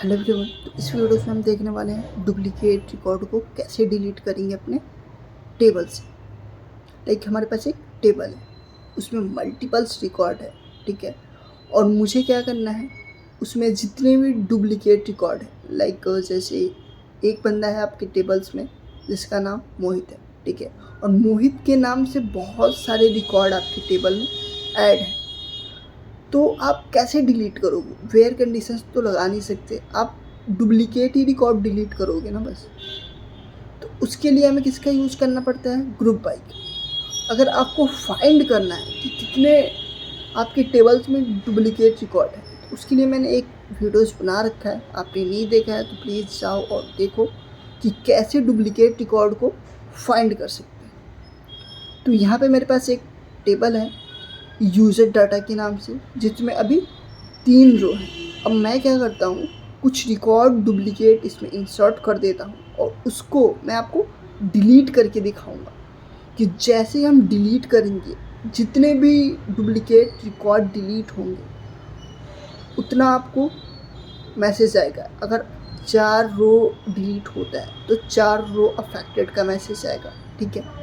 Hello everyone. तो इस video में हम देखने वाले हैं डुप्लीकेट रिकॉर्ड को कैसे डिलीट करेंगे अपने टेबल से। लाइक हमारे पास एक टेबल है, उसमें मल्टीपल्स रिकॉर्ड है, ठीक है। और मुझे क्या करना है, उसमें जितने भी डुप्लीकेट रिकॉर्ड है, लाइक जैसे एक बंदा है आपके टेबल्स में जिसका नाम मोहित है, ठीक है। और मोहित के नाम से बहुत सारे रिकॉर्ड आपके टेबल में ऐड है। तो आप कैसे डिलीट करोगे? वेयर कंडीशंस तो लगा नहीं सकते, आप डुप्लीकेट ही रिकॉर्ड डिलीट करोगे ना बस। तो उसके लिए हमें किसका यूज़ करना पड़ता है? ग्रुप बाई का। अगर आपको फाइंड करना है कि कितने आपके टेबल्स में डुप्लीकेट रिकॉर्ड है, तो उसके लिए मैंने एक वीडियोज़ बना रखा है, आपने नहीं देखा है तो प्लीज़ जाओ और देखो कि कैसे डुप्लीकेट रिकॉर्ड को फाइंड कर सकते हैं। तो यहाँ पे मेरे पास एक टेबल है यूज़र डाटा के नाम से, जिसमें अभी 3 रो हैं। अब मैं क्या करता हूँ, कुछ रिकॉर्ड डुप्लीकेट इसमें इंसर्ट कर देता हूँ और उसको मैं आपको डिलीट करके दिखाऊंगा कि जैसे हम डिलीट करेंगे, जितने भी डुप्लीकेट रिकॉर्ड डिलीट होंगे उतना आपको मैसेज आएगा। अगर 4 रो डिलीट होता है तो 4 रो अफेक्टेड का मैसेज आएगा, ठीक है।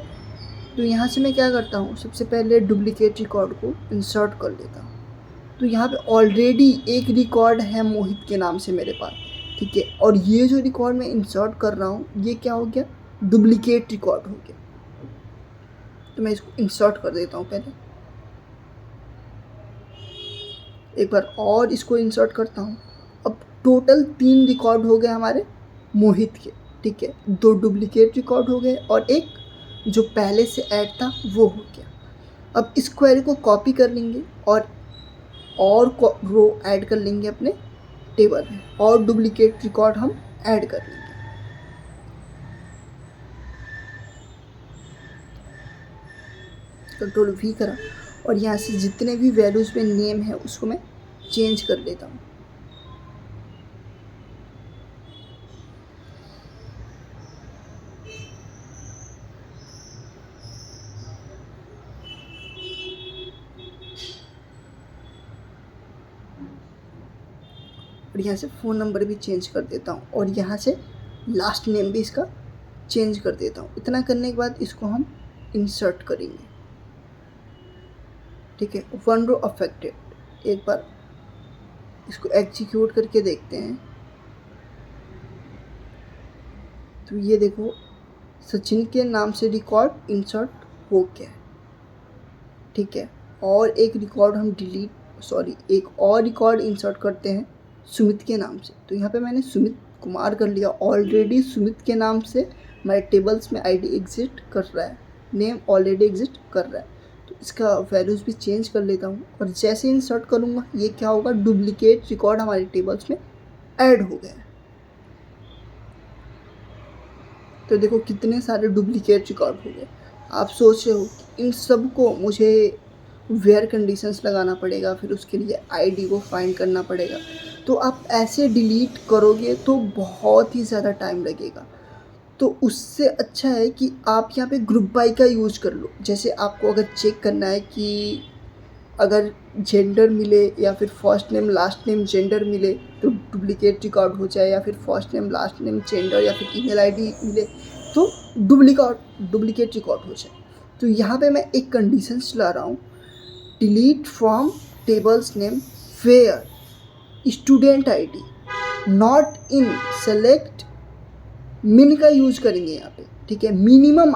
तो यहाँ से मैं क्या करता हूँ, सबसे पहले डुप्लीकेट रिकॉर्ड को इंसर्ट कर लेता हूँ। तो यहाँ पे ऑलरेडी एक रिकॉर्ड है मोहित के नाम से मेरे पास, ठीक है। और ये जो रिकॉर्ड मैं इंसर्ट कर रहा हूँ ये क्या हो गया? डुप्लीकेट रिकॉर्ड हो गया। तो मैं इसको इंसर्ट कर देता हूँ पहले, एक बार और इसको इंसर्ट करता हूँ। अब टोटल 3 रिकॉर्ड हो गए हमारे मोहित के, ठीक है। 2 डुप्लीकेट रिकॉर्ड हो गए और एक जो पहले से ऐड था वो हो गया। अब इस क्वेरी को कॉपी कर लेंगे और रो ऐड कर लेंगे अपने टेबल में और डुप्लीकेट रिकॉर्ड हम ऐड कर लेंगे। कंट्रोल V करा और यहाँ से जितने भी वैल्यूज़ में नेम है उसको मैं चेंज कर लेता हूँ। और यहाँ से फ़ोन नंबर भी चेंज कर देता हूँ और यहाँ से लास्ट नेम भी इसका चेंज कर देता हूँ। इतना करने के बाद इसको हम इंसर्ट करेंगे, ठीक है। 1 रो अफेक्टेड। एक बार इसको एग्जीक्यूट करके देखते हैं। तो ये देखो, सचिन के नाम से रिकॉर्ड इंसर्ट हो गया, ठीक है। और एक रिकॉर्ड हम एक और रिकॉर्ड इंसर्ट करते हैं सुमित के नाम से। तो यहाँ पे मैंने सुमित कुमार कर लिया। ऑलरेडी सुमित के नाम से मेरे टेबल्स में आईडी एग्जिस्ट कर रहा है, नेम ऑलरेडी एग्जिस्ट कर रहा है। तो इसका वैल्यूज़ भी चेंज कर लेता हूँ और जैसे इंसर्ट करूँगा ये क्या होगा, डुप्लीकेट रिकॉर्ड हमारे टेबल्स में ऐड हो गया है। तो देखो कितने सारे डुप्लीकेट रिकॉर्ड हो गए। आप सोच रहे हो कि इन सब को मुझे वेयर कंडीशंस लगाना पड़ेगा, फिर उसके लिए आईडी को फाइंड करना पड़ेगा। तो आप ऐसे डिलीट करोगे तो बहुत ही ज़्यादा टाइम लगेगा। तो उससे अच्छा है कि आप यहाँ पे ग्रुप बाई का यूज़ कर लो। जैसे आपको अगर चेक करना है कि अगर जेंडर मिले या फिर first name last name gender मिले तो डुप्लीकेट रिकॉर्ड हो जाए, या फिर first name last name gender या फिर ईमेल आईडी मिले तो डुप्लीकेट रिकॉर्ड हो जाए। तो यहाँ पे मैं एक कंडीशन चला रहा हूँ, delete from tables name where student ID not in select min का यूज करेंगे यहाँ पे, ठीक है। मिनिमम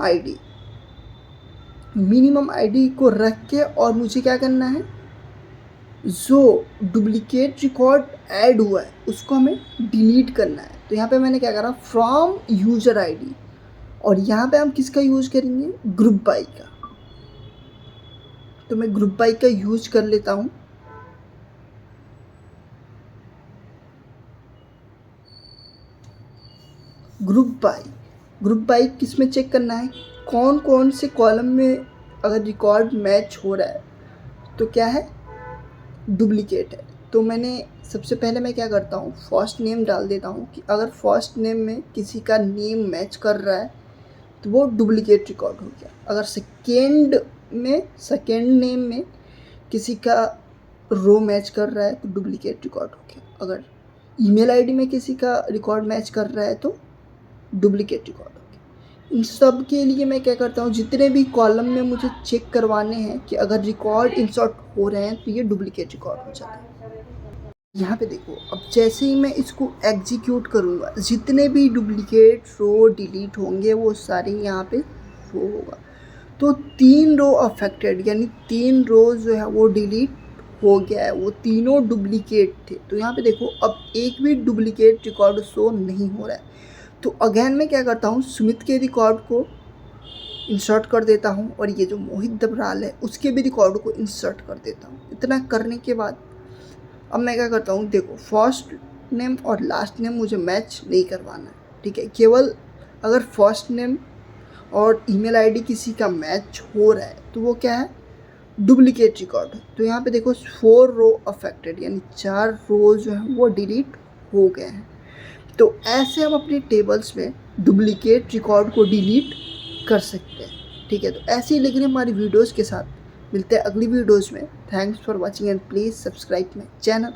आईडी को रख के और मुझे क्या करना है, जो डुप्लीकेट रिकॉर्ड ऐड हुआ है उसको हमें डिलीट करना है। तो यहाँ पे मैंने क्या करा, फ्रॉम यूजर आईडी, और यहाँ पे हम किसका यूज करेंगे, ग्रुप बाई का। तो मैं ग्रुप बाई का यूज कर लेता हूँ। ग्रुप बाई किस में चेक करना है, कौन कौन से कॉलम में अगर रिकॉर्ड मैच हो रहा है तो क्या है, डुप्लीकेट है। तो मैंने सबसे पहले मैं क्या करता हूँ, फर्स्ट नेम डाल देता हूँ कि अगर फर्स्ट नेम में किसी का नेम मैच कर रहा है तो वो डुप्लीकेट रिकॉर्ड हो गया। अगर सेकेंड नेम में किसी का रो मैच कर रहा है तो डुप्लीकेट रिकॉर्ड हो गया। अगर ईमेल आईडी में किसी का रिकॉर्ड मैच कर रहा है तो डुप्लीकेट रिकॉर्ड हो गया। इन सब के लिए मैं क्या करता हूँ, जितने भी कॉलम में मुझे चेक करवाने हैं कि अगर रिकॉर्ड इंसर्ट हो रहे हैं तो ये डुप्लीकेट रिकॉर्ड हो जाता है। यहाँ पे देखो, अब जैसे ही मैं इसको एग्जीक्यूट करूँगा जितने भी डुप्लीकेट रो डिलीट होंगे वो सारे यहाँ पे शो होगा। तो 3 रो अफेक्टेड, यानी 3 रोज जो है वो डिलीट हो गया है, वो तीनों डुप्लीकेट थे। तो यहाँ पे देखो अब एक भी डुप्लीकेट रिकॉर्ड शो नहीं हो रहा है। तो अगेन मैं क्या करता हूँ, सुमित के रिकॉर्ड को इंसर्ट कर देता हूँ और ये जो मोहित दबराल है उसके भी रिकॉर्ड को इंसर्ट कर देता हूँ। इतना करने के बाद अब मैं क्या करता हूँ, देखो फर्स्ट नेम और लास्ट नेम मुझे मैच नहीं करवाना है, ठीक है। केवल अगर फर्स्ट नेम और ईमेल आईडी किसी का मैच हो रहा है तो वो क्या है, डुप्लीकेट रिकॉर्ड है। तो यहाँ पे देखो 4 रो अफेक्टेड, यानी 4 रो जो हैं वो डिलीट हो गए हैं। तो ऐसे हम अपनी टेबल्स में डुप्लीकेट रिकॉर्ड को डिलीट कर सकते हैं, ठीक है। तो ऐसे ही लेकिन हमारी वीडियोज़ के साथ मिलते हैं अगली वीडियोज़ में। Thanks for watching and please subscribe my channel.